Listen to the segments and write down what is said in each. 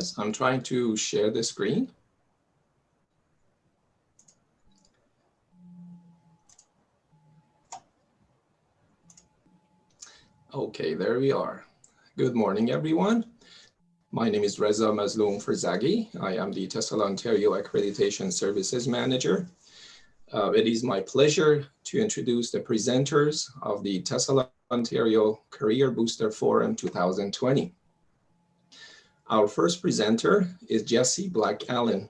Yes, I'm trying to share the screen. Okay, there we are. Good morning, everyone. My name is Reza Mazloum Ferzaghi. I am the TESL Ontario Accreditation Services Manager. It is my pleasure to introduce the presenters of the TESL Ontario Career Booster Forum 2020. Our first presenter is Jesse Black-Allen.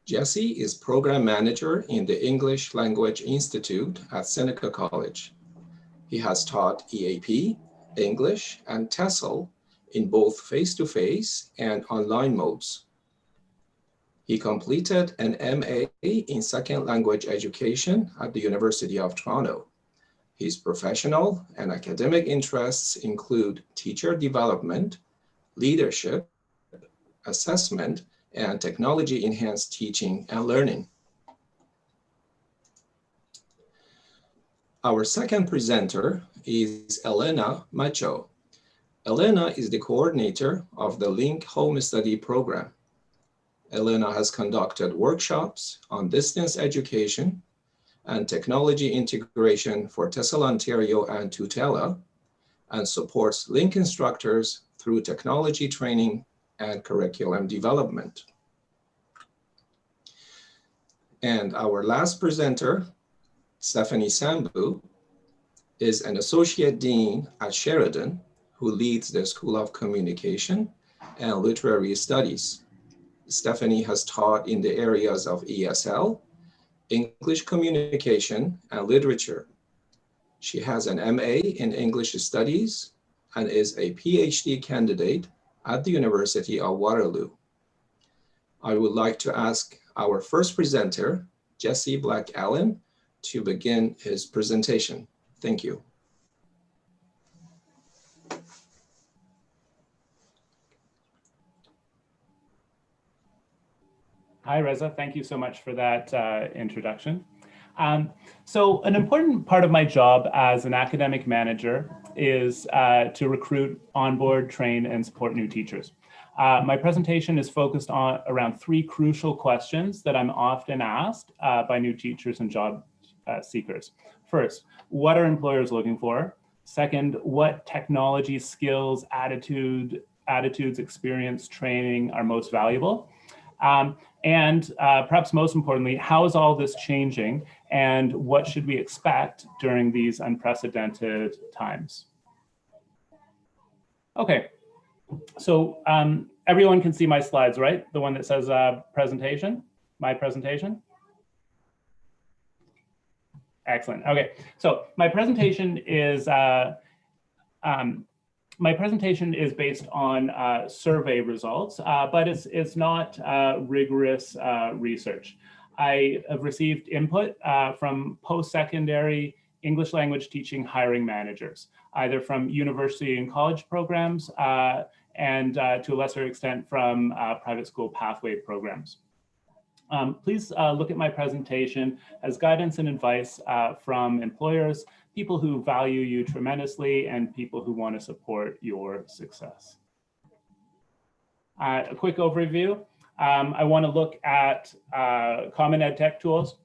Jesse is Program Manager in the English Language Institute at Seneca College. He has taught EAP, English, and TESL in both face-to-face and online modes. He completed an MA in Second Language Education at the University of Toronto. His professional and academic interests include teacher development, leadership, assessment, and technology-enhanced teaching and learning. Our second presenter is Elena Macho. Elena is the coordinator of the Link Home Study program. Elena has conducted workshops on distance education and technology integration for TESL Ontario and Tutela, and supports Link instructors through technology training and curriculum development. And our last presenter, Stephanie Sambu, is an associate dean at Sheridan who leads the School of Communication and Literary Studies. Stephanie has taught in the areas of ESL, English communication, and literature. She has an MA in English Studies and is a PhD candidate at the University of Waterloo. I would like to ask our first presenter, Jesse Black-Allen, to begin his presentation. Thank you. Hi, Reza. Thank you so much for that introduction. So an important part of my job as an academic manager is to recruit, onboard, train, and support new teachers. My presentation is focused on around three crucial questions that I'm often asked by new teachers and job seekers. First, what are employers looking for? Second, what technology skills, attitudes, experience, training are most valuable? And perhaps most importantly, how is all this changing and what should we expect during these unprecedented times? Okay, so everyone can see my slides, right? The one that says presentation, my presentation. Excellent. Okay, so my presentation is based on survey results, but it's not rigorous research. I have received input from post-secondary English language teaching hiring managers, either from university and college programs and to a lesser extent from private school pathway programs. Please look at my presentation as guidance and advice from employers, people who value you tremendously, and people who want to support your success. A quick overview. I want to look at common ed tech tools.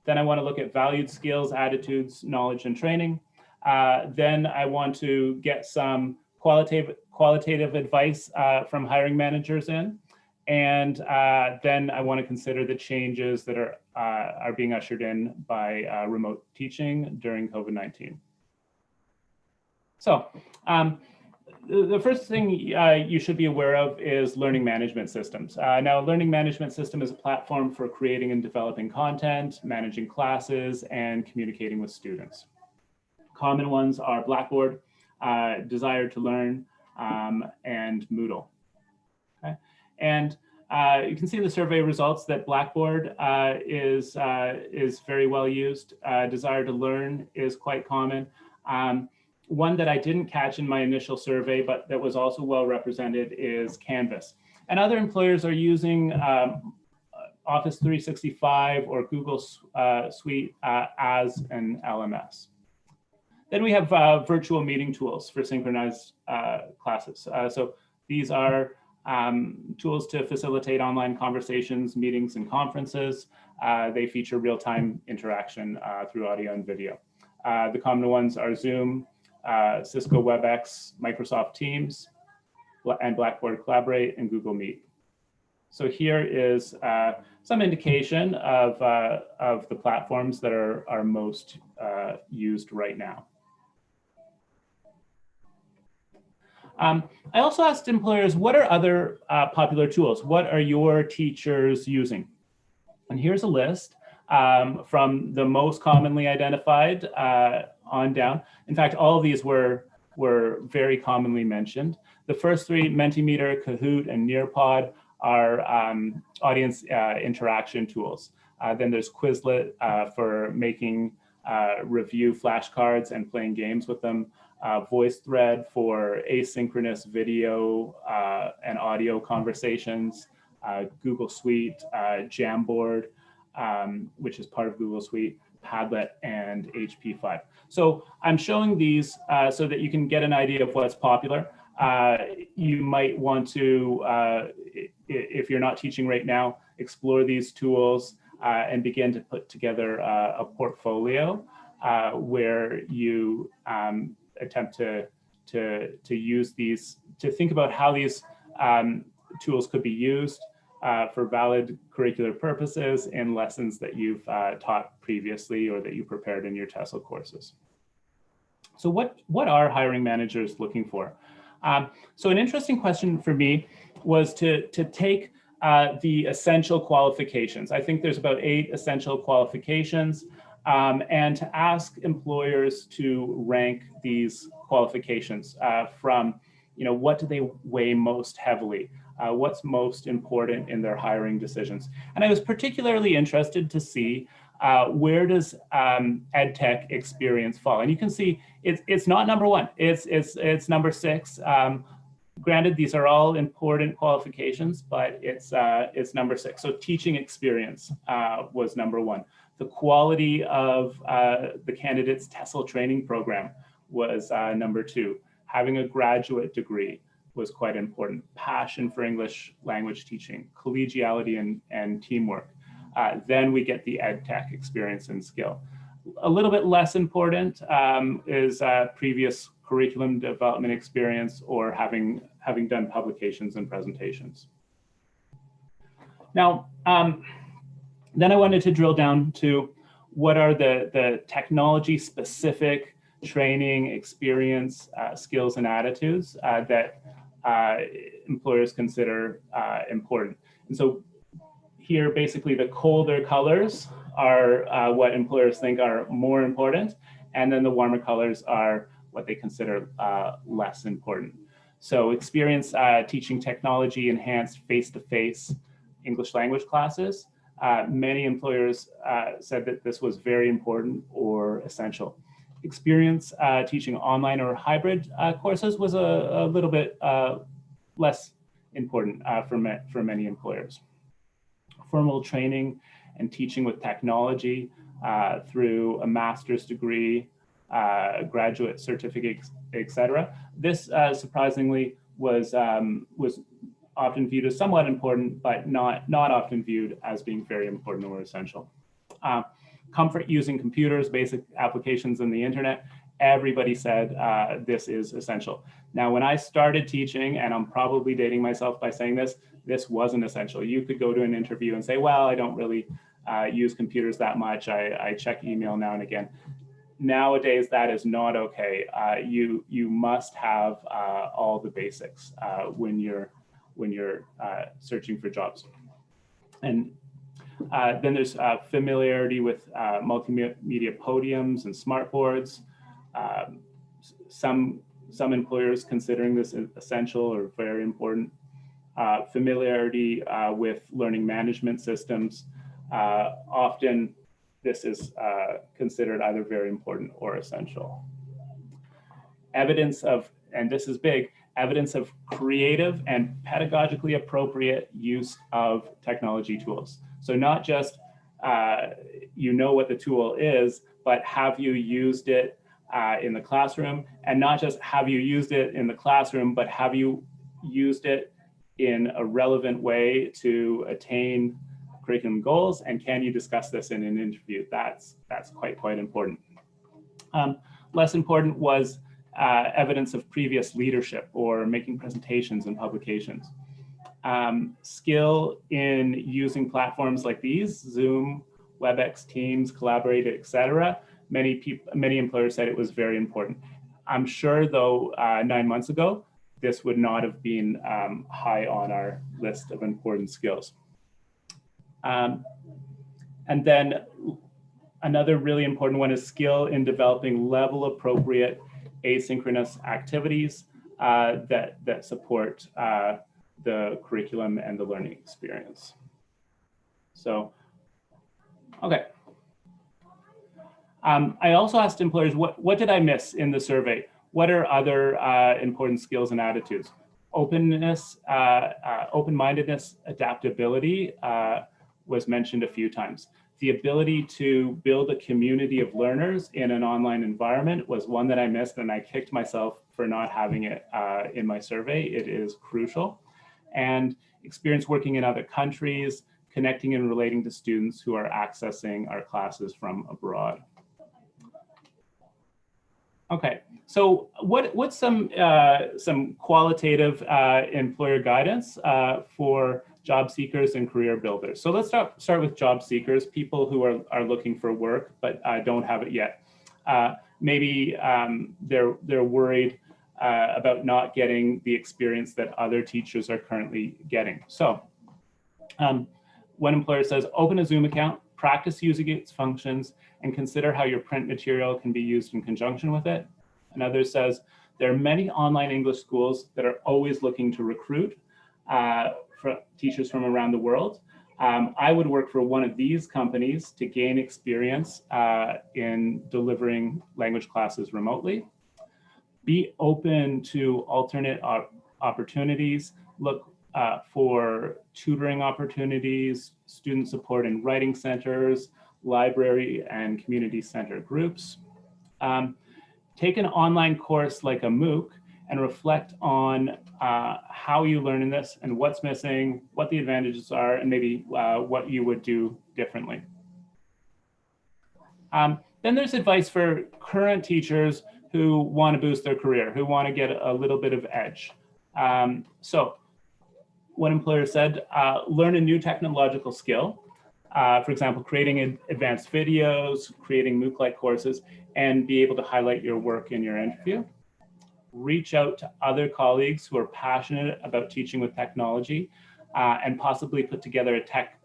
Then I want to look at valued skills, attitudes, knowledge, and training. Then I want to get some qualitative advice from hiring managers in. And then I want to consider the changes that are being ushered in by remote teaching during COVID-19. So the first thing you should be aware of is learning management systems. Now, a learning management system is a platform for creating and developing content, managing classes, and communicating with students. Common ones are Blackboard, Desire to Learn, and Moodle. Okay? And you can see in the survey results that Blackboard is very well used. Desire to Learn is quite common. One that I didn't catch in my initial survey, but that was also well represented, is Canvas. And other employers are using Office 365 or Google Suite as an LMS. Then we have virtual meeting tools for synchronized classes. So these are Tools to facilitate online conversations, meetings, and conferences. They feature real-time interaction through audio and video. The common ones are Zoom, Cisco WebEx, Microsoft Teams, and Blackboard Collaborate, and Google Meet. So here is some indication of the platforms that are most used right now. I also asked employers, what are other popular tools? What are your teachers using? And here's a list from the most commonly identified on down. In fact, all of these were very commonly mentioned. The first three, Mentimeter, Kahoot, and Nearpod, are audience interaction tools. Then there's Quizlet for making review flashcards and playing games with them. VoiceThread for asynchronous video and audio conversations. Google Suite, Jamboard, which is part of Google Suite, Padlet, and HP5. So I'm showing these so that you can get an idea of what's popular. You might want to, if you're not teaching right now, explore these tools and begin to put together a portfolio where you attempt to use these, to think about how these tools could be used for valid curricular purposes in lessons that you've taught previously or that you prepared in your TESL courses. So what are hiring managers looking for? So an interesting question for me was to take the essential qualifications. I think there's about 8 essential qualifications, and to ask employers to rank these qualifications from, what do they weigh most heavily? What's most important in their hiring decisions? And I was particularly interested to see where does ed tech experience fall? And you can see it's not number 1, it's number 6. Granted, these are all important qualifications, but it's number 6. So teaching experience was number 1. The quality of the candidate's TESL training program was number 2. Having a graduate degree was quite important. Passion for English language teaching, collegiality and teamwork. Then we get the ed tech experience and skill. A little bit less important is previous curriculum development experience or having done publications and presentations. Now, then I wanted to drill down to what are the technology specific training, experience, skills, and attitudes that employers consider important. And so here, basically, the colder colors are what employers think are more important, and then the warmer colors are what they consider less important. So experience teaching technology enhanced face-to-face English language classes. Many employers said that this was very important or essential. Experience teaching online or hybrid courses was a little bit less important for many employers. Formal training and teaching with technology through a master's degree, graduate certificate, etc. This surprisingly was often viewed as somewhat important, but not often viewed as being very important or essential. Comfort using computers, basic applications in the internet, everybody said this is essential. Now, when I started teaching, and I'm probably dating myself by saying this wasn't essential. You could go to an interview and say, well, I don't really use computers that much. I check email now and again. Nowadays, that is not okay. You must have all the basics when you're searching for jobs. And then there's familiarity with multimedia podiums and smartboards. Some employers considering this essential or very important. Familiarity with learning management systems. Often this is considered either very important or essential. Evidence of, and this is big, evidence of creative and pedagogically appropriate use of technology tools. So not just what the tool is, but have you used it in the classroom, and not just have you used it in the classroom, but have you used it in a relevant way to attain curriculum goals? And can you discuss this in an interview? That's quite important. Less important was evidence of previous leadership or making presentations and publications. Skill in using platforms like these, Zoom, WebEx, Teams, Collaborate, etc. Many employers said it was very important. I'm sure, though, 9 months ago, this would not have been high on our list of important skills. And then another really important one is skill in developing level appropriate asynchronous activities that support the curriculum and the learning experience. So, okay. I also asked employers, what did I miss in the survey? What are other important skills and attitudes? Openness, open-mindedness, adaptability was mentioned a few times. The ability to build a community of learners in an online environment was one that I missed, and I kicked myself for not having it in my survey. It is crucial. And experience working in other countries, connecting and relating to students who are accessing our classes from abroad. Okay, so what's some qualitative employer guidance for job seekers and career builders? So let's start with job seekers, people who are looking for work but don't have it yet. Maybe they're worried about not getting the experience that other teachers are currently getting. So one employer says, open a Zoom account, practice using its functions, and consider how your print material can be used in conjunction with it. Another says, there are many online English schools that are always looking to recruit for teachers from around the world. I would work for one of these companies to gain experience in delivering language classes remotely. Be open to alternate opportunities. Look for tutoring opportunities, student support in writing centers, library and community center groups. Take an online course like a MOOC and reflect on how you learn in this and what's missing, what the advantages are, and maybe what you would do differently. Then there's advice for current teachers who want to boost their career, who want to get a little bit of edge. So one employer said, learn a new technological skill. For example, creating advanced videos, creating MOOC-like courses, and be able to highlight your work in your interview. Reach out to other colleagues who are passionate about teaching with technology and possibly put together a tech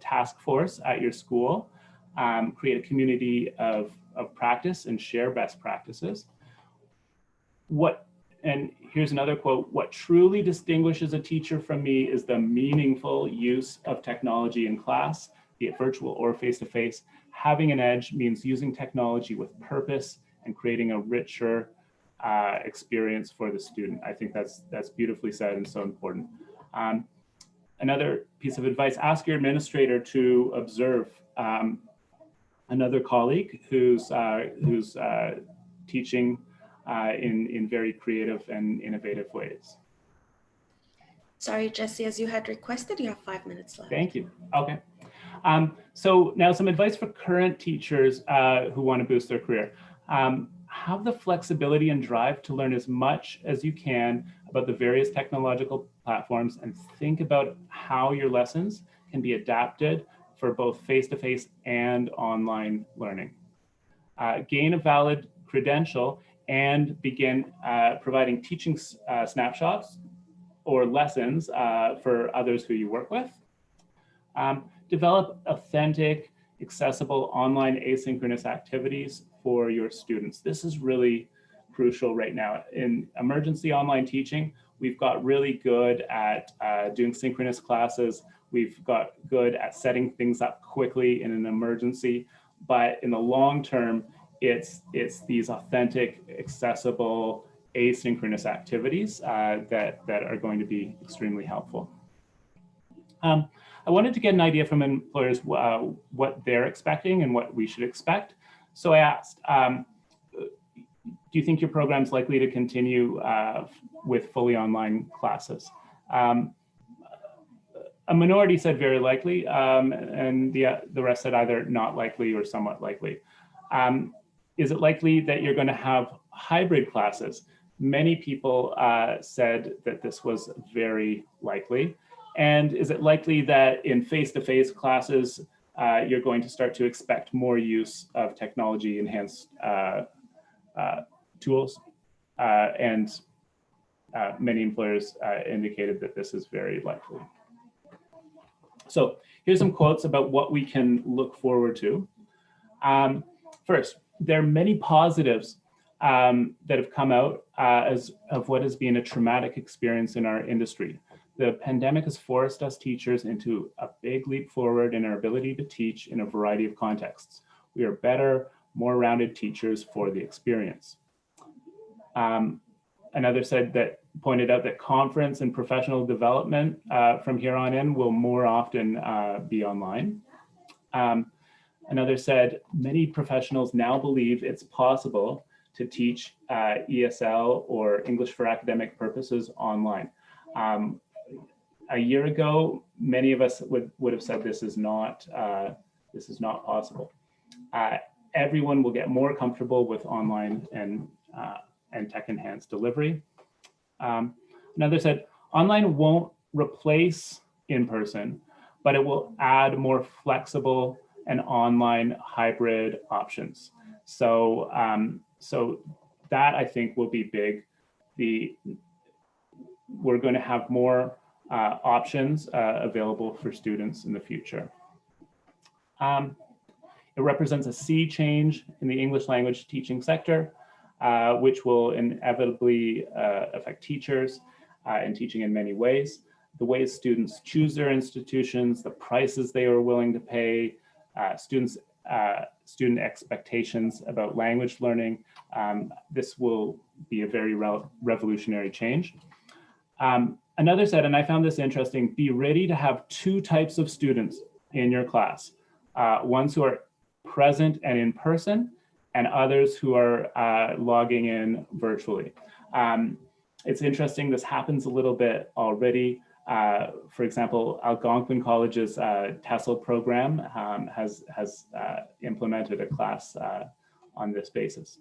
task force at your school. Create a community of practice and share best practices. And here's another quote, what truly distinguishes a teacher from me is the meaningful use of technology in class, be it virtual or face-to-face. Having an edge means using technology with purpose and creating a richer experience for the student. I think that's beautifully said and so important. Another piece of advice, ask your administrator to observe another colleague who's teaching in very creative and innovative ways. Sorry, Jesse, as you had requested, you have 5 minutes left. Thank you. Okay. So now some advice for current teachers who want to boost their career. Have the flexibility and drive to learn as much as you can about the various technological platforms and think about how your lessons can be adapted for both face-to-face and online learning. Gain a valid credential and begin providing teaching snapshots or lessons for others who you work with. Develop authentic, accessible online asynchronous activities for your students. This is really crucial right now. In emergency online teaching, we've got really good at doing synchronous classes. We've got good at setting things up quickly in an emergency, but in the long term, it's these authentic, accessible, asynchronous activities that are going to be extremely helpful. I wanted to get an idea from employers what they're expecting and what we should expect. So I asked, do you think your program's likely to continue with fully online classes? A minority said very likely, and the rest said either not likely or somewhat likely. Is it likely that you're going to have hybrid classes? Many people said that this was very likely. And is it likely that in face-to-face classes, you're going to start to expect more use of technology-enhanced tools? And many employers indicated that this is very likely. So here's some quotes about what we can look forward to. First, there are many positives that have come out as of what has been a traumatic experience in our industry. The pandemic has forced us teachers into a big leap forward in our ability to teach in a variety of contexts. We are better, more rounded teachers for the experience. Another pointed out that conference and professional development from here on in will more often be online. Another said, many professionals now believe it's possible to teach ESL or English for academic purposes online. A year ago, many of us would have said this is not possible. Everyone will get more comfortable with online and tech-enhanced delivery. Another said, online won't replace in-person, but it will add more flexible and online hybrid options. So, so that I think will be big. We're going to have more options available for students in the future. It represents a sea change in the English language teaching sector, which will inevitably affect teachers and teaching in many ways. The ways students choose their institutions, the prices they are willing to pay, student expectations about language learning. This will be a very revolutionary change. Another said, and I found this interesting, be ready to have two types of students in your class. Ones who are present and in person, and others who are logging in virtually. It's interesting, this happens a little bit already. For example, Algonquin College's TESL program has implemented a class on this basis.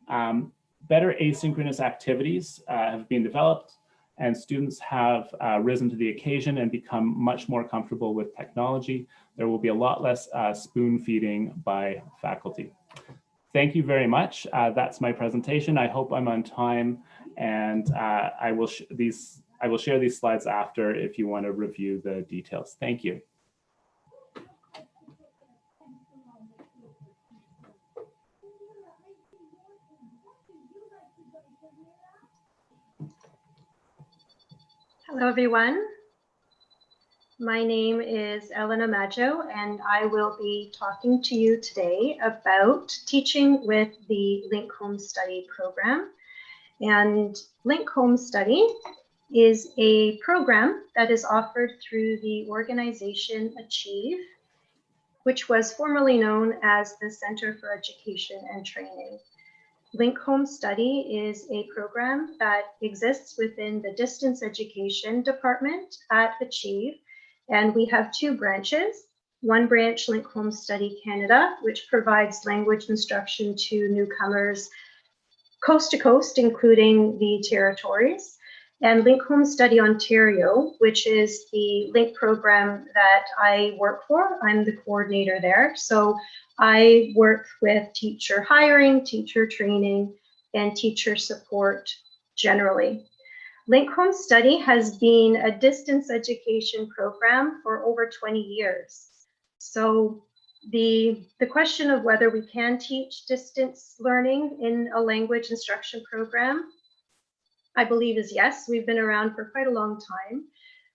Better asynchronous activities have been developed, and students have risen to the occasion and become much more comfortable with technology. There will be a lot less spoon feeding by faculty. Thank you very much. That's my presentation. I hope I'm on time, and I will share these slides after if you want to review the details. Thank you. Hello, everyone. My name is Elena Maggio, and I will be talking to you today about teaching with the Link Home Study program. And Link Home Study is a program that is offered through the organization Achieve, which was formerly known as the Center for Education and Training. Link Home Study is a program that exists within the Distance Education Department at Achieve, and we have two branches. One branch, Link Home Study Canada, which provides language instruction to newcomers coast to coast, including the territories, and Link Home Study Ontario, which is the Link program that I work for. I'm the coordinator there. So I work with teacher hiring, teacher training, and teacher support generally. Link Home Study has been a distance education program for over 20 years. So the question of whether we can teach distance learning in a language instruction program, I believe is yes. We've been around for quite a long time.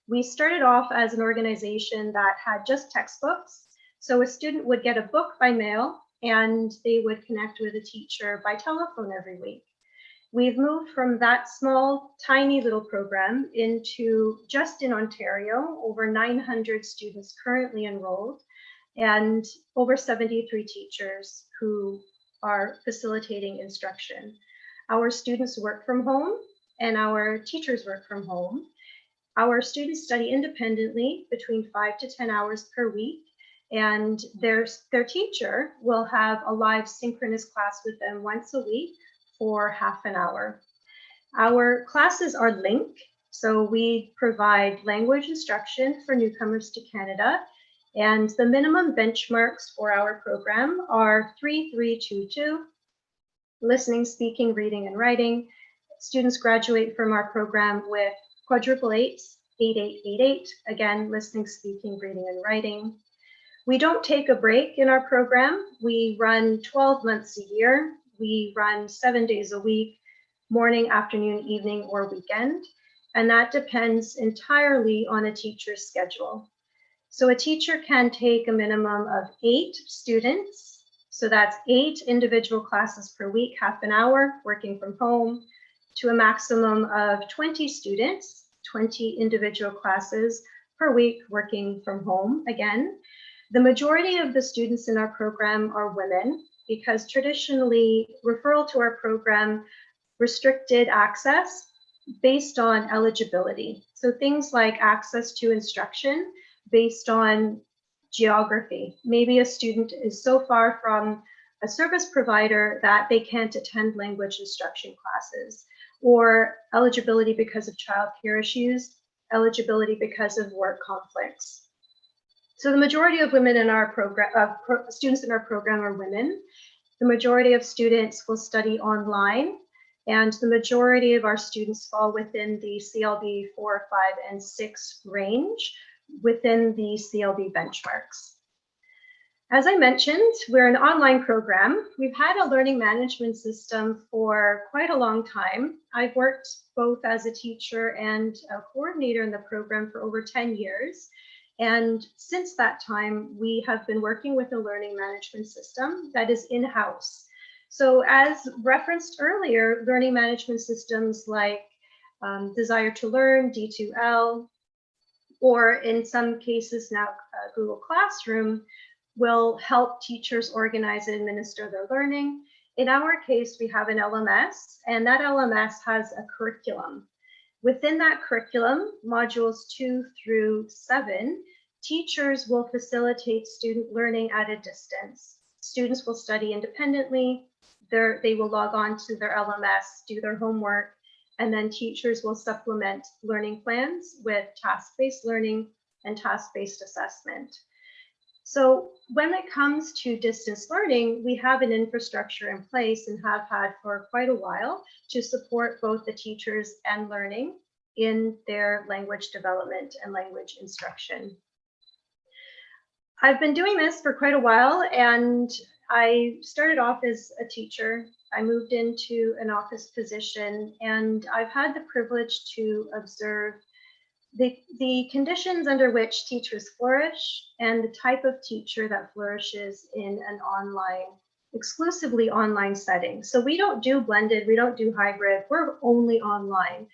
We started off as an organization that had just textbooks. So a student would get a book by mail and they would connect with a teacher by telephone every week. We've moved from that small, tiny little program into, just in Ontario, over 900 students currently enrolled and over 73 teachers who are facilitating instruction. Our students work from home and our teachers work from home. Our students study independently between 5 to 10 hours per week, and their teacher will have a live synchronous class with them once a week for half an hour. Our classes are linked, so we provide language instruction for newcomers to Canada, and the minimum benchmarks for our program are 3-3-2-2, listening, speaking, reading, and writing. Students graduate from our program with quadruple eights, 8888, again, listening, speaking, reading, and writing. We don't take a break in our program. We run 12 months a year. We run 7 days a week, morning, afternoon, evening, or weekend. And that depends entirely on a teacher's schedule. So a teacher can take a minimum of 8 students. So that's 8 individual classes per week, half an hour, working from home, to a maximum of 20 students, 20 individual classes per week, working from home again. The majority of the students in our program are women, because traditionally referral to our program restricted access based on eligibility. So things like access to instruction based on geography. Maybe a student is so far from a service provider that they can't attend language instruction classes, or eligibility because of childcare issues, eligibility because of work conflicts. So the majority of women in our program, students in our program are women. The majority of students will study online, and the majority of our students fall within the CLB 4, 5, and 6 range within the CLB benchmarks. As I mentioned, we're an online program. We've had a learning management system for quite a long time. I've worked both as a teacher and a coordinator in the program for over 10 years. And since that time, we have been working with a learning management system that is in-house. So as referenced earlier, learning management systems like Desire to Learn, D2L, or in some cases now Google Classroom, will help teachers organize and administer their learning. In our case, we have an LMS, and that LMS has a curriculum. Within that curriculum, modules 2 through 7, teachers will facilitate student learning at a distance. Students will study independently. They will log on to their LMS, do their homework, and then teachers will supplement learning plans with task-based learning and task-based assessment. So when it comes to distance learning, we have an infrastructure in place and have had for quite a while to support both the teachers and learning in their language development and language instruction. I've been doing this for quite a while, and I started off as a teacher. I moved into an office position, and I've had the privilege to observe the conditions under which teachers flourish and the type of teacher that flourishes in an exclusively online setting. So we don't do blended, we don't do hybrid, we're only online.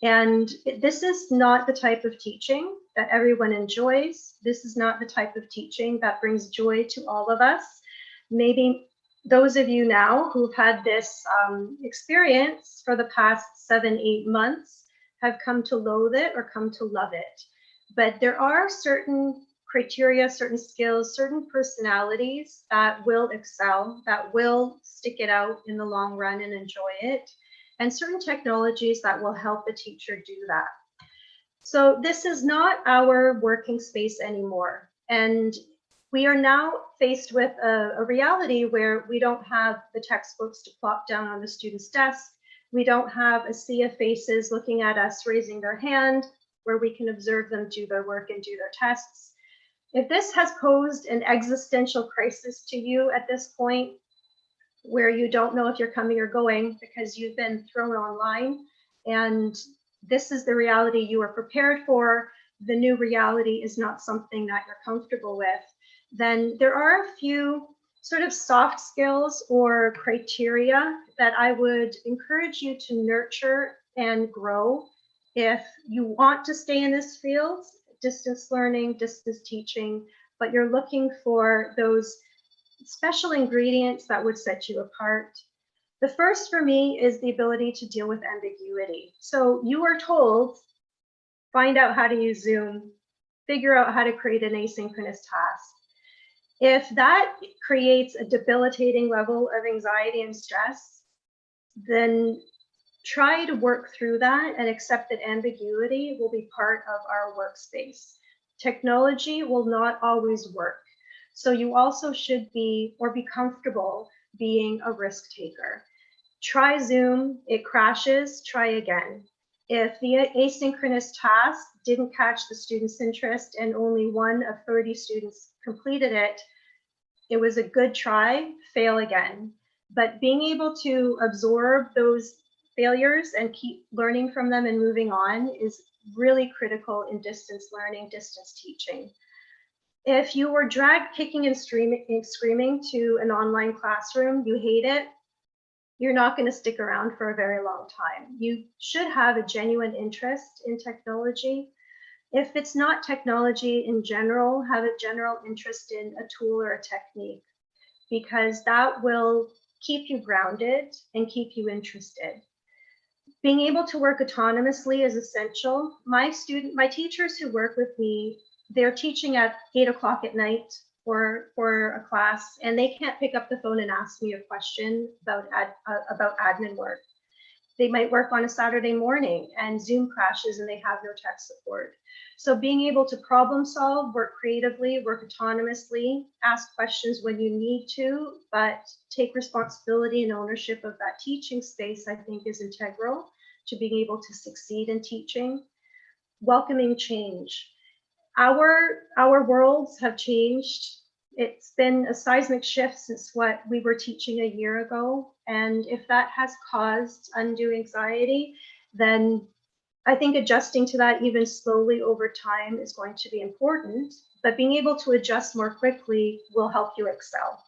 And this is not the type of teaching that everyone enjoys. This is not the type of teaching that brings joy to all of us. Maybe those of you now who've had this experience for the past 7-8 months have come to loathe it or come to love it. But there are certain criteria, certain skills, certain personalities that will excel, that will stick it out in the long run and enjoy it, and certain technologies that will help the teacher do that. So this is not our working space anymore. And we are now faced with a reality where we don't have the textbooks to plop down on the student's desk. We don't have a sea of faces looking at us, raising their hand, where we can observe them do their work and do their tests. If this has posed an existential crisis to you at this point, where you don't know if you're coming or going because you've been thrown online, and this is the reality you are prepared for, the new reality is not something that you're comfortable with, then there are a few sort of soft skills or criteria that I would encourage you to nurture and grow if you want to stay in this field, distance learning, distance teaching, but you're looking for those special ingredients that would set you apart. The first for me is the ability to deal with ambiguity. So you are told find out how to use Zoom, figure out how to create an asynchronous task. If that creates a debilitating level of anxiety and stress, then try to work through that and accept that ambiguity will be part of our workspace. Technology will not always work. So you also should be comfortable being a risk taker. Try Zoom, it crashes, try again. If the asynchronous task didn't catch the student's interest and only 1 of 30 students completed it, it was a good try, fail again. But being able to absorb those failures and keep learning from them and moving on is really critical in distance learning, distance teaching. If you were dragged kicking and screaming to an online classroom, you hate it, you're not going to stick around for a very long time. You should have a genuine interest in technology. If it's not technology in general, have a general interest in a tool or a technique, because that will keep you grounded and keep you interested. Being able to work autonomously is essential. My teachers who work with me, they're teaching at 8 o'clock at night for a class, and they can't pick up the phone and ask me a question about admin work. They might work on a Saturday morning and Zoom crashes and they have no tech support. So being able to problem solve, work creatively, work autonomously, ask questions when you need to, but take responsibility and ownership of that teaching space, I think is integral to being able to succeed in teaching. Welcoming change. Our worlds have changed. It's been a seismic shift since what we were teaching a year ago. And if that has caused undue anxiety, then I think adjusting to that even slowly over time is going to be important, but being able to adjust more quickly will help you excel.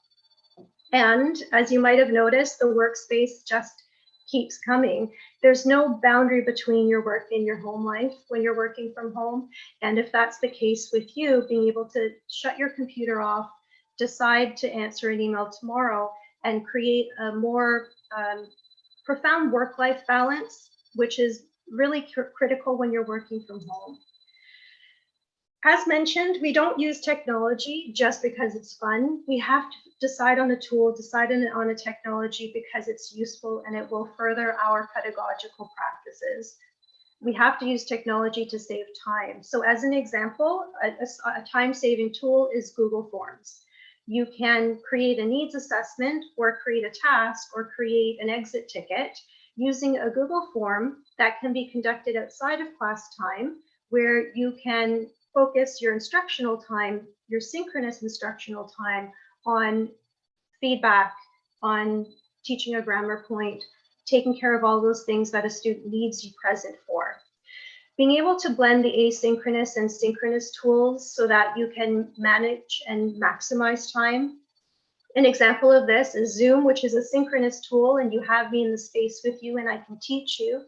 And as you might have noticed, the workspace just keeps coming. There's no boundary between your work and your home life when you're working from home. And if that's the case with you, being able to shut your computer off, decide to answer an email tomorrow, and create a more profound work-life balance, which is really critical when you're working from home. As mentioned, we don't use technology just because it's fun. We have to decide on a tool, decide on a technology because it's useful and it will further our pedagogical practices. We have to use technology to save time. So as an example, a time-saving tool is Google Forms. You can create a needs assessment or create a task or create an exit ticket using a Google form that can be conducted outside of class time, where you can focus your instructional time, your synchronous instructional time on feedback, on teaching a grammar point, taking care of all those things that a student needs you present for. Being able to blend the asynchronous and synchronous tools so that you can manage and maximize time. An example of this is Zoom, which is a synchronous tool, and you have me in the space with you and I can teach you,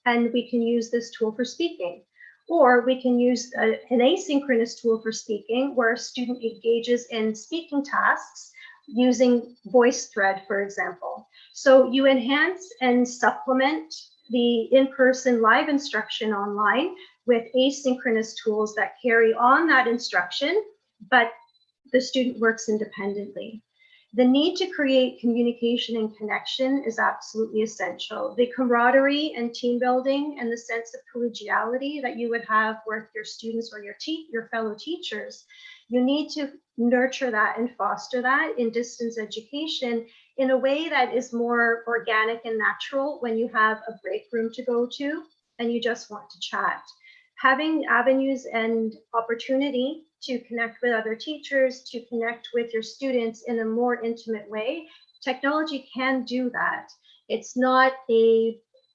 and we can use this tool for speaking. Or we can use an asynchronous tool for speaking where a student engages in speaking tasks using VoiceThread, for example. So you enhance and supplement the in-person live instruction online with asynchronous tools that carry on that instruction, but the student works independently. The need to create communication and connection is absolutely essential. The camaraderie and team building and the sense of collegiality that you would have with your students or your fellow teachers, you need to nurture that and foster that in distance education in a way that is more organic and natural when you have a break room to go to and you just want to chat. Having avenues and opportunity to connect with other teachers, to connect with your students in a more intimate way, technology can do that. It's not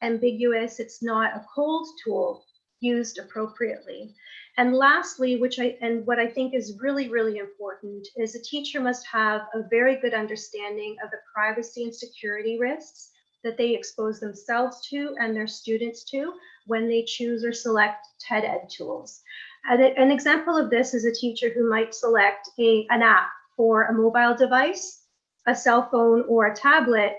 ambiguous, it's not a cold tool used appropriately. And lastly, what I think is really, really important is a teacher must have a very good understanding of the privacy and security risks that they expose themselves to and their students to when they choose or select TED Ed tools. An example of this is a teacher who might select an app for a mobile device, a cell phone, or a tablet,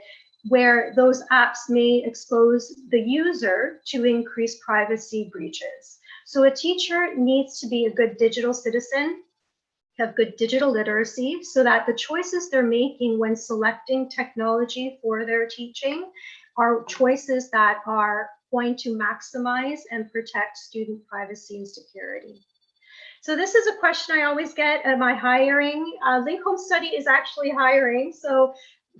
where those apps may expose the user to increased privacy breaches. So a teacher needs to be a good digital citizen, have good digital literacy, so that the choices they're making when selecting technology for their teaching are choices that are going to maximize and protect student privacy and security. So this is a question I always get, am I hiring? Link Home Study is actually hiring. So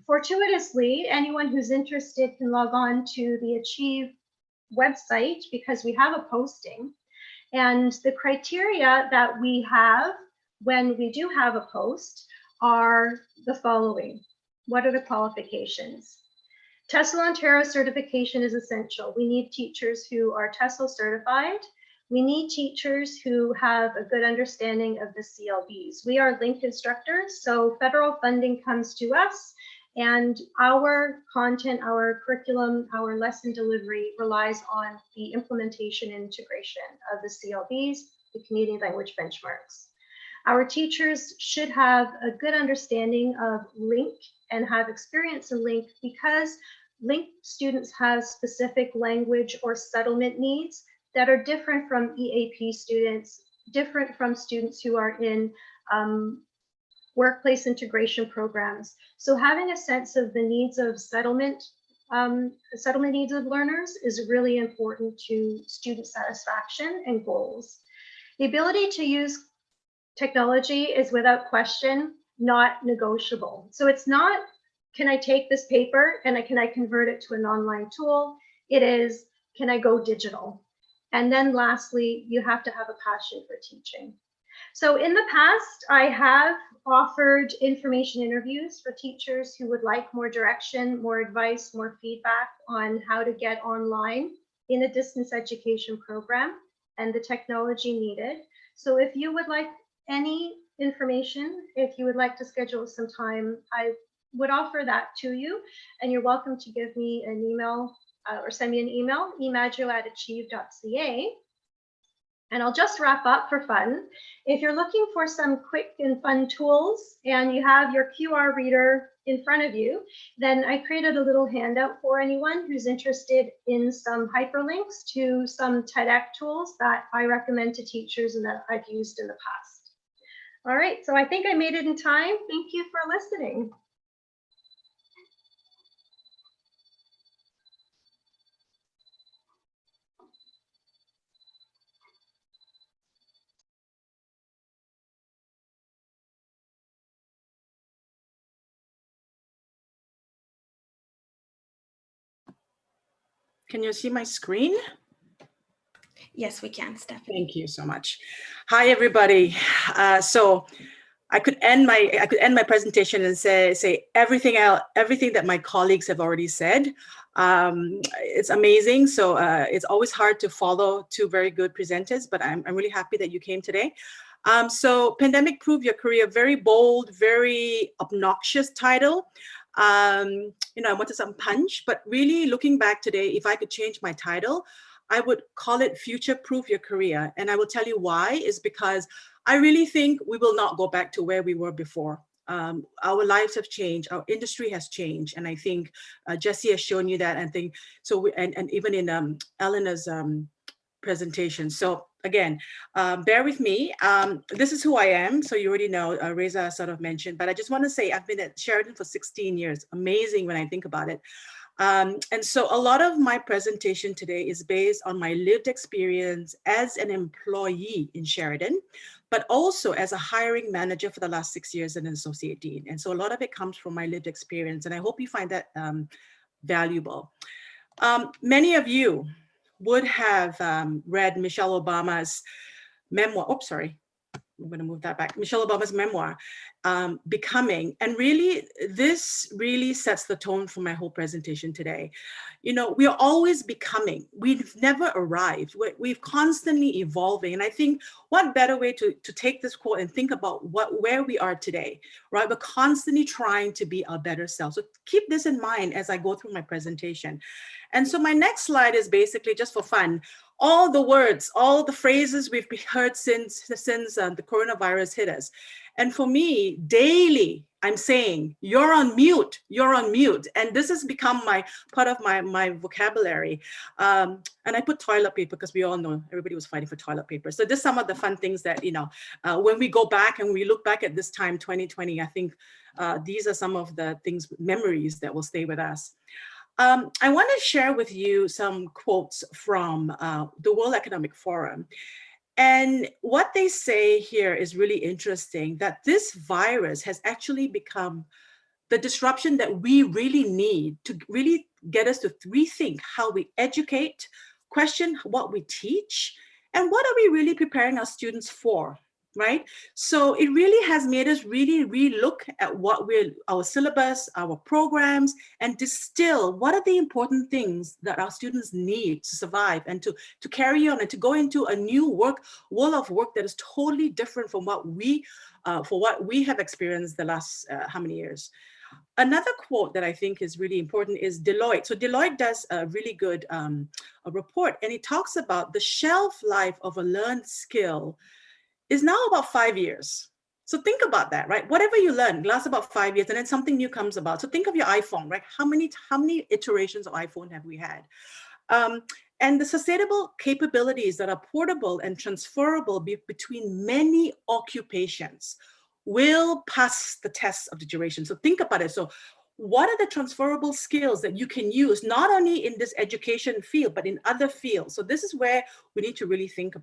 fortuitously, anyone who's interested can log on to the Achieve website because we have a posting. And the criteria that we have when we do have a post are the following. What are the qualifications? TESL Ontario certification is essential. We need teachers who are TESL certified. We need teachers who have a good understanding of the CLBs. We are Link instructors, so federal funding comes to us, and our content, our curriculum, our lesson delivery relies on the implementation and integration of the CLBs, the Canadian language benchmarks. Our teachers should have a good understanding of Link and have experience in Link because Link students have specific language or settlement needs that are different from EAP students, different from students who are in workplace integration programs. So having a sense of the needs of settlement needs of learners is really important to student satisfaction and goals. The ability to use technology is without question not negotiable. So it's not, can I take this paper and can I convert it to an online tool? It is, can I go digital? And then lastly, you have to have a passion for teaching. So in the past, I have offered information interviews for teachers who would like more direction, more advice, more feedback on how to get online in a distance education program and the technology needed. So if you would like any information, if you would like to schedule some time, I would offer that to you, and you're welcome to give me an email or send me an email, emajo@achieve.ca. And I'll just wrap up for fun. If you're looking for some quick and fun tools and you have your QR reader in front of you, then I created a little handout for anyone who's interested in some hyperlinks to some TEDx tools that I recommend to teachers and that I've used in the past. All right, so I think I made it in time. Thank you for listening. Can you see my screen? Yes, we can, Stephanie. Thank you so much. Hi, everybody. So I could end my presentation and say everything that my colleagues have already said. It's amazing. So it's always hard to follow two very good presenters, but I'm really happy that you came today. So Pandemic Prove Your Career, very bold, very obnoxious title. You know, I wanted some punch, but really looking back today, if I could change my title, I would call it Future Proof Your Career. And I will tell you why, is because I really think we will not go back to where we were before. Our lives have changed, our industry has changed. And I think Jessie has shown you that, and think so. And even in Eleanor's presentation. So again, bear with me. This is who I am. So you already know, Reza sort of mentioned, but I just want to say I've been at Sheridan for 16 years. Amazing when I think about it. And so a lot of my presentation today is based on my lived experience as an employee in Sheridan, but also as a hiring manager for the last 6 years as an associate dean. And so a lot of it comes from my lived experience, and I hope you find that valuable. Many of you would have read Michelle Obama's memoir. Oops, sorry. I'm going to move that back. Michelle Obama's memoir, Becoming. And really, this really sets the tone for my whole presentation today. You know, we are always becoming. We've never arrived. We're constantly evolving. And I think what better way to take this quote and think about where we are today, right? We're constantly trying to be our better selves. So keep this in mind as I go through my presentation. And so my next slide is basically just for fun. All the words, all the phrases we've heard since the coronavirus hit us. And for me, daily, I'm saying, you're on mute, you're on mute. And this has become part of my vocabulary. And I put toilet paper because we all know everybody was fighting for toilet paper. So there's some of the fun things that, when we go back and we look back at this time, 2020, I think these are some of the memories that will stay with us. I want to share with you some quotes from the World Economic Forum. And what they say here is really interesting, that this virus has actually become the disruption that we really need to really get us to rethink how we educate, question what we teach, and what are we really preparing our students for, right? So it really has made us really relook at our syllabus, our programs, and distill what are the important things that our students need to survive and to carry on and to go into a new world of work that is totally different from what we have experienced the last how many years. Another quote that I think is really important is Deloitte. So Deloitte does a really good a report, and it talks about the shelf life of a learned skill is now about 5 years. So think about that, right? Whatever you learn lasts about 5 years, and then something new comes about. So think of your iPhone, right? How many iterations of iPhone have we had? And the sustainable capabilities that are portable and transferable between many occupations will pass the test of the duration. So think about it. So what are the transferable skills that you can use, not only in this education field, but in other fields? So this is where we need to really think.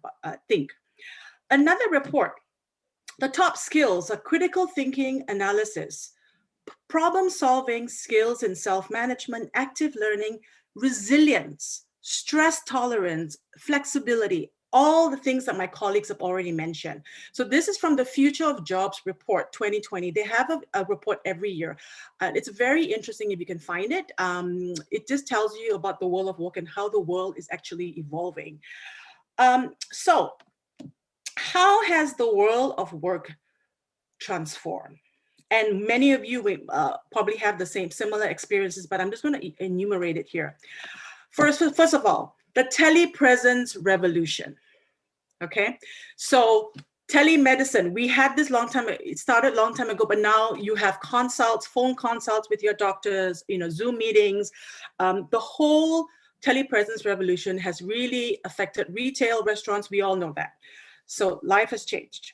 Another report, the top skills are critical thinking, analysis, problem solving skills in self-management, active learning, resilience, stress tolerance, flexibility, all the things that my colleagues have already mentioned. So this is from the Future of Jobs report 2020. They have a report every year. It's very interesting if you can find it. It just tells you about the world of work and how the world is actually evolving. So how has the world of work transformed? And many of you probably have the similar experiences, but I'm just going to enumerate it here. First of all, the telepresence revolution. Okay, so telemedicine, we had this it started a long time ago, but now you have consults, phone consults with your doctors, Zoom meetings. The whole telepresence revolution has really affected retail, restaurants, we all know that. So life has changed.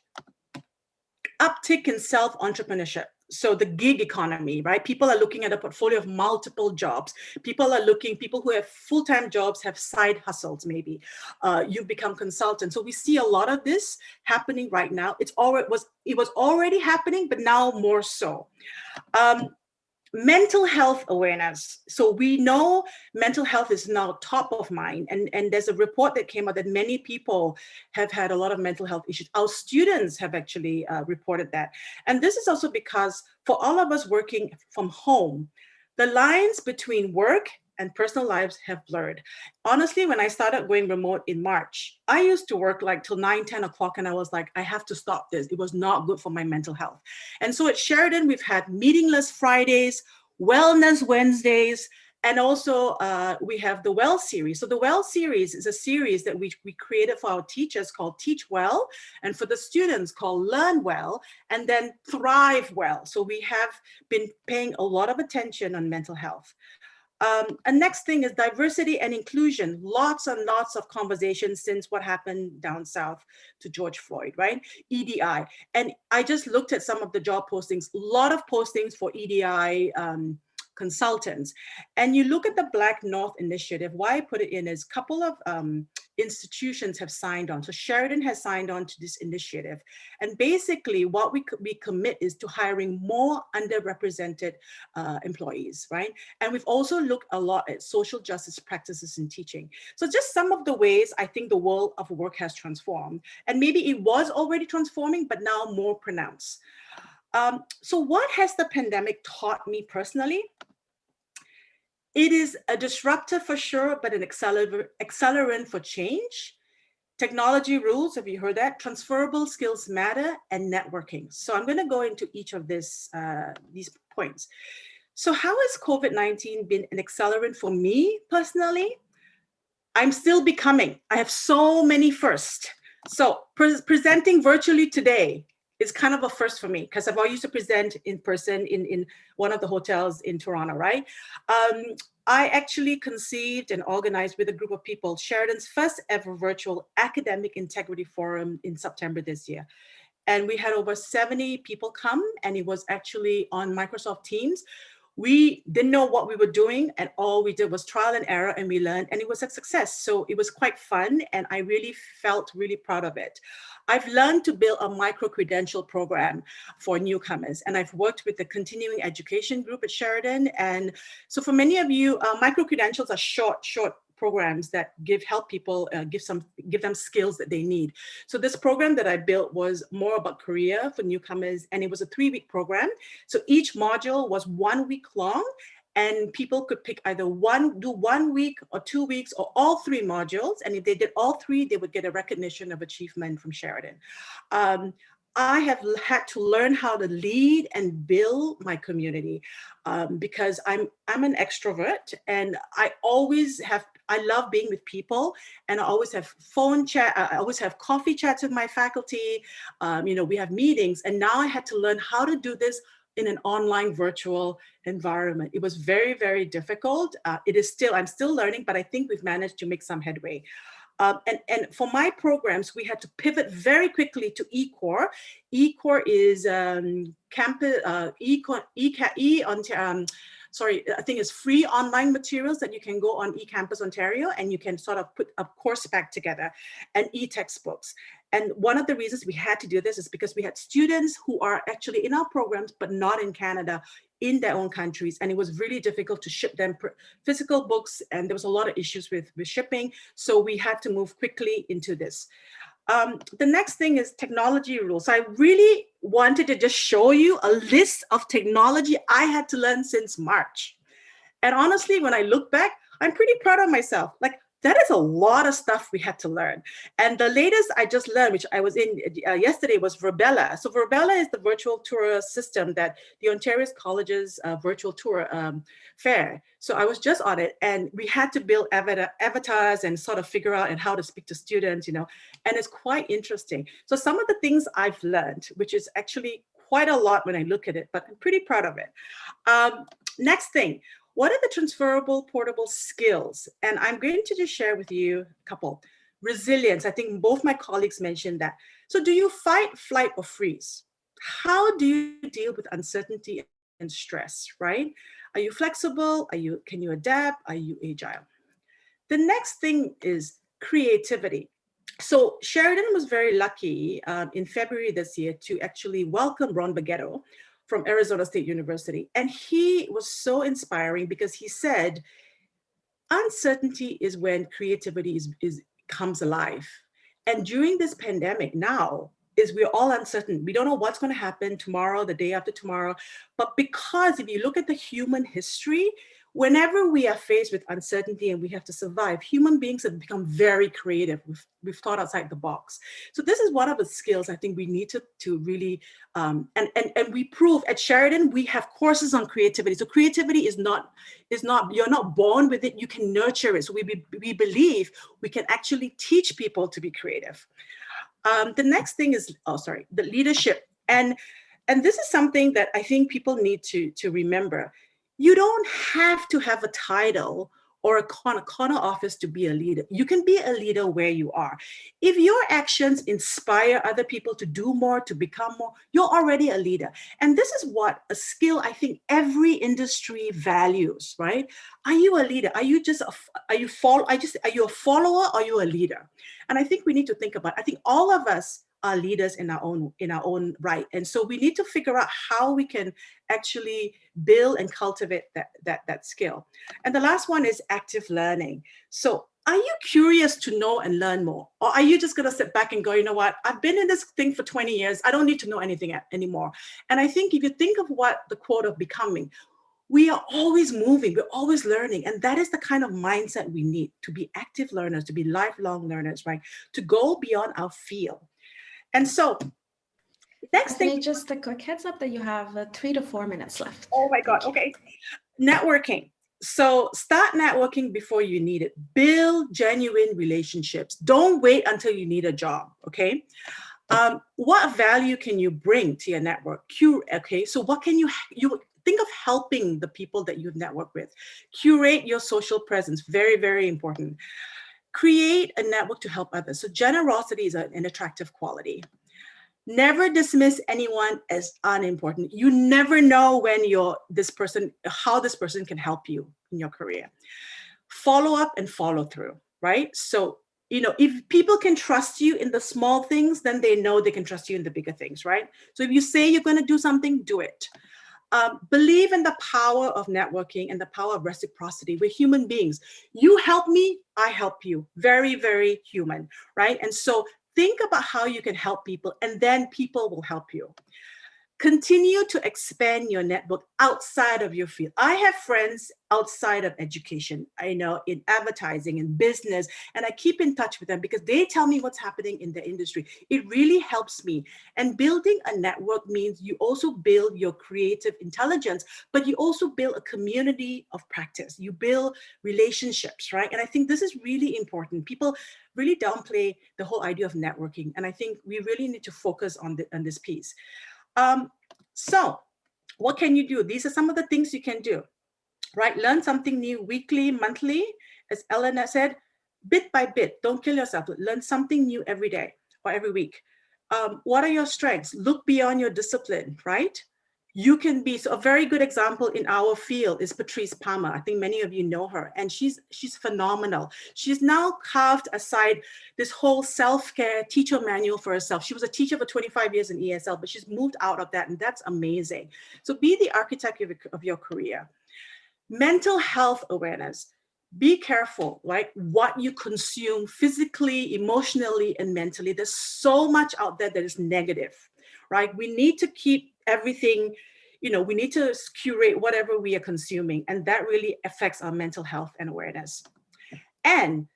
Uptick in self-entrepreneurship. So the gig economy, right? People are looking at a portfolio of multiple jobs. People who have full-time jobs have side hustles, maybe. You've become consultants. So we see a lot of this happening right now. It was already happening, but now more so. Mental health awareness. So we know mental health is now top of mind. And there's a report that came out that many people have had a lot of mental health issues. Our students have actually reported that. And this is also because for all of us working from home, the lines between work and personal lives have blurred. Honestly, when I started going remote in March, I used to work like till 9, 10 o'clock, and I was like, I have to stop this. It was not good for my mental health. And so at Sheridan, we've had meetingless Fridays, wellness Wednesdays, and also we have the Well series. So the Well series is a series that we created for our teachers called Teach Well, and for the students called Learn Well, and then Thrive Well. So we have been paying a lot of attention on mental health. And next thing is diversity and inclusion. Lots and lots of conversations since what happened down south to George Floyd, right? EDI. And I just looked at some of the job postings, a lot of postings for EDI consultants. And you look at the Black North Initiative, why I put it in is a couple of institutions have signed on. So Sheridan has signed on to this initiative. And basically what we commit is to hiring more underrepresented employees, right? And we've also looked a lot at social justice practices in teaching. So just some of the ways I think the world of work has transformed. And maybe it was already transforming, but now more pronounced. So what has the pandemic taught me personally? It is a disruptor for sure, but an accelerant for change. Technology rules, have you heard that? Transferable skills matter, and networking. So I'm going to go into each of these points. So how has COVID-19 been an accelerant for me personally? I'm still becoming. I have so many firsts. So presenting virtually today It's kind of a first for me because I've always used to present in person in one of the hotels in Toronto, right? I actually conceived and organized with a group of people Sheridan's first ever virtual academic integrity forum in September this year. And we had over 70 people come, and it was actually on Microsoft Teams. We didn't know what we were doing, and all we did was trial and error, and we learned, and it was a success. So it was quite fun, and I really felt really proud of it. I've learned to build a micro-credential program for newcomers, and I've worked with the continuing education group at Sheridan. And so for many of you, micro-credentials are short programs that help people give them skills that they need. So this program that I built was more about career for newcomers, and it was a 3-week program. So each module was 1 week long, and people could pick either do 1 week or 2 weeks or all 3 modules. And if they did all 3, they would get a recognition of achievement from Sheridan. I have had to learn how to lead and build my community because I'm an extrovert, and I love being with people, and I always have phone chat. I always have coffee chats with my faculty. We have meetings, and now I had to learn how to do this in an online virtual environment. It was very, very difficult. I'm still learning, but I think we've managed to make some headway. And for my programs, we had to pivot very quickly to eCore. eCore is campus, I think it's free online materials that you can go on eCampus Ontario, and you can sort of put a course back together, and e-textbooks. And one of the reasons we had to do this is because we had students who are actually in our programs, but not in Canada, in their own countries. And it was really difficult to ship them physical books. And there was a lot of issues with shipping. So we had to move quickly into this. The next thing is technology rules. So I really wanted to just show you a list of technology I had to learn since March. And honestly, when I look back, I'm pretty proud of myself. Like, that is a lot of stuff we had to learn. And the latest I just learned, which I was in yesterday, was Verbella. So Verbella is the virtual tour system that the Ontario Colleges virtual tour fair. So I was just on it, and we had to build avatars and sort of figure out and how to speak to students, and it's quite interesting. So some of the things I've learned, which is actually quite a lot when I look at it, but I'm pretty proud of it. Next thing. What are the transferable portable skills? And I'm going to just share with you a couple. Resilience, I think both my colleagues mentioned that. So do you fight, flight, or freeze? How do you deal with uncertainty and stress, right? Are you flexible? Can you adapt? Are you agile? The next thing is creativity. So Sheridan was very lucky in February this year to actually welcome Ron Bagetto from Arizona State University. And he was so inspiring because he said, uncertainty is when creativity comes alive. And during this pandemic now, we're all uncertain. We don't know what's going to happen tomorrow, the day after tomorrow. But because if you look at the human history, whenever we are faced with uncertainty and we have to survive, human beings have become very creative. We've thought outside the box. So this is one of the skills I think we need to really, and we prove at Sheridan, we have courses on creativity. So creativity is not, you're not born with it, you can nurture it. So we believe we can actually teach people to be creative. The next thing is, the leadership. And this is something that I think people need to remember. You don't have to have a title or a corner office to be a leader. You can be a leader where you are. If your actions inspire other people to do more, to become more, you're already a leader. And this is what a skill I think every industry values, right? Are you a leader? Are you a follower? Or are you a leader? And I think we need to think about, I think all of us are leaders in our own right. And so we need to figure out how we can actually build and cultivate that skill. And the last one is active learning. So are you curious to know and learn more? Or are you just going to sit back and go, you know what, I've been in this thing for 20 years. I don't need to know anything anymore. And I think if you think of what the quote of becoming, we are always moving, we're always learning. And that is the kind of mindset we need to be active learners, to be lifelong learners, right? To go beyond our field. And so next thing. Just a quick heads up that you have 3 to 4 minutes left. Oh my God, okay. Networking. So start networking before you need it. Build genuine relationships. Don't wait until you need a job, okay? What value can you bring to your network? Okay, so what can you think of helping the people that you network with? Curate your social presence, very, very important. Create a network to help others. So generosity is an attractive quality. Never dismiss anyone as unimportant. You never know when how this person can help you in your career. Follow up and follow through, right? So, if people can trust you in the small things, then they know they can trust you in the bigger things, right? So if you say you're going to do something, do it. Believe in the power of networking and the power of reciprocity. We're human beings. You help me, I help you. Very, very human, right? And so think about how you can help people, and then people will help you. Continue to expand your network outside of your field. I have friends outside of education, I know, in advertising and business, and I keep in touch with them because they tell me what's happening in the industry. It really helps me. And building a network means you also build your creative intelligence, but you also build a community of practice. You build relationships, right? And I think this is really important. People really downplay the whole idea of networking, and I think we really need to focus on this piece. So what can you do? These are some of the things you can do, right? Learn something new weekly, monthly, as Elena said, bit by bit. Don't kill yourself. Learn something new every day or every week. What are your strengths? Look beyond your discipline, right? You can be, so a very good example in our field is Patrice Palmer. I think many of you know her, and she's phenomenal. She's now carved aside this whole self-care teacher manual for herself. She was a teacher for 25 years in ESL, but she's moved out of that, and that's amazing. So be the architect of your career. Mental health awareness. Be careful, right? What you consume physically, emotionally, and mentally. There's so much out there that is negative, right? We need to keep everything, we need to curate whatever we are consuming, and that really affects our mental health and awareness. And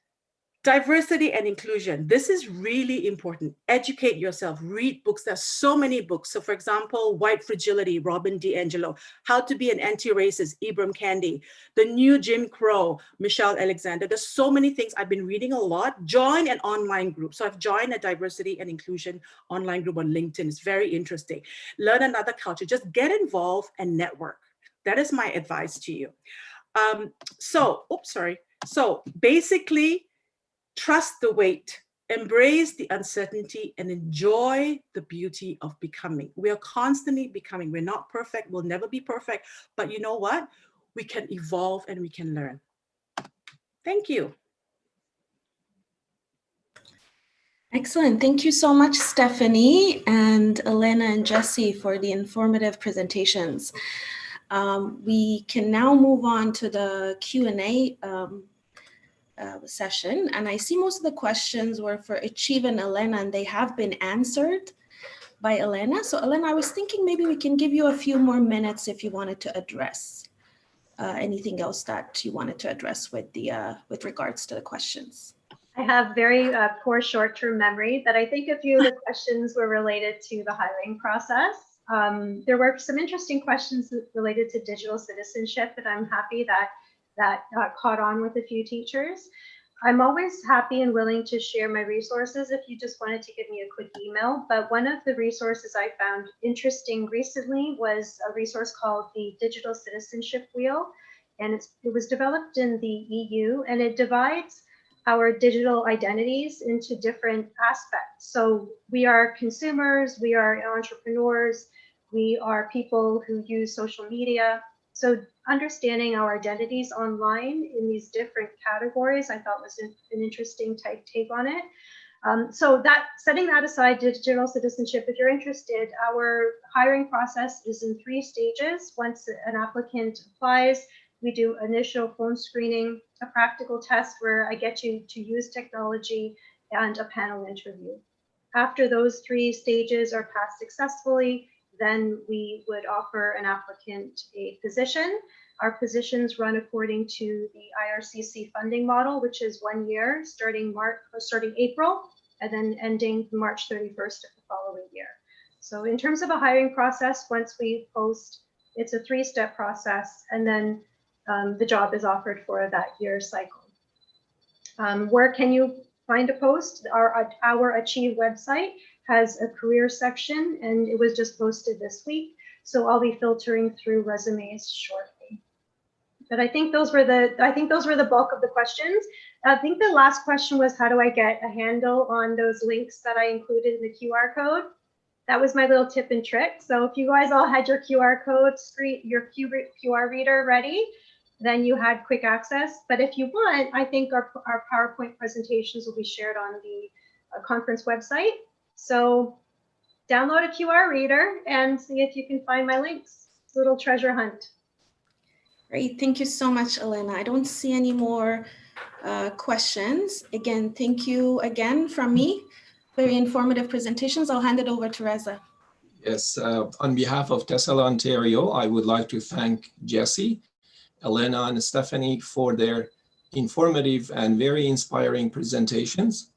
diversity and inclusion. This is really important. Educate yourself, read books. There's so many books. So for example, White Fragility, Robin DiAngelo, How to Be an Anti-Racist, Ibram Kendi, The New Jim Crow, Michelle Alexander. There's so many things. I've been reading a lot. Join an online group. So I've joined a diversity and inclusion online group on LinkedIn. It's very interesting. Learn another culture. Just get involved and network. That is my advice to you. So basically, trust the wait, embrace the uncertainty, and enjoy the beauty of becoming. We are constantly becoming. We're not perfect. We'll never be perfect. But you know what? We can evolve and we can learn. Thank you. Excellent. Thank you so much, Stephanie and Elena and Jesse, for the informative presentations. We can now move on to the Q&A session, and I see most of the questions were for Achieve and Elena, and they have been answered by Elena. So Elena, I was thinking maybe we can give you a few more minutes if you wanted to address anything else that you wanted to address with regards to the questions. I have very poor short-term memory, but I think a few of the questions were related to the hiring process. There were some interesting questions related to digital citizenship, and I'm happy that caught on with a few teachers. I'm always happy and willing to share my resources if you just wanted to give me a quick email. But one of the resources I found interesting recently was a resource called the Digital Citizenship Wheel. And it was developed in the EU, and it divides our digital identities into different aspects. So we are consumers, we are entrepreneurs, we are people who use social media. So understanding our identities online in these different categories, I thought was an interesting take on it. So setting that aside, digital citizenship, if you're interested, our hiring process is in 3 stages. Once an applicant applies, we do initial phone screening, a practical test where I get you to use technology, and a panel interview. After those 3 stages are passed successfully, then we would offer an applicant a position. Our positions run according to the IRCC funding model, which is 1 year, starting April, and then ending March 31st of the following year. So in terms of a hiring process, once we post, it's a 3-step process, and then the job is offered for that year cycle. Where can you find a post? Our Achieve website has a career section, and it was just posted this week. So I'll be filtering through resumes shortly. But I think those were the bulk of the questions. I think the last question was, how do I get a handle on those links that I included in the QR code? That was my little tip and trick. So if you guys all had your QR code screen, your QR reader ready, then you had quick access. But if you want, I think our PowerPoint presentations will be shared on the conference website. So download a QR reader and see if you can find my links. Little treasure hunt. Great, thank you so much, Elena. I don't see any more questions. Again, thank you again from me. Very informative presentations. I'll hand it over to Reza. Yes, on behalf of TESL Ontario, I would like to thank Jesse, Elena, and Stephanie for their informative and very inspiring presentations.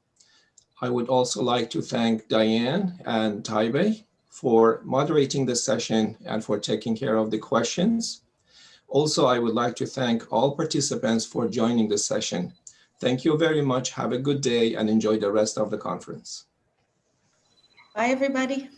I would also like to thank Diane and Taibe for moderating the session and for taking care of the questions. Also, I would like to thank all participants for joining the session. Thank you very much. Have a good day and enjoy the rest of the conference. Bye, everybody.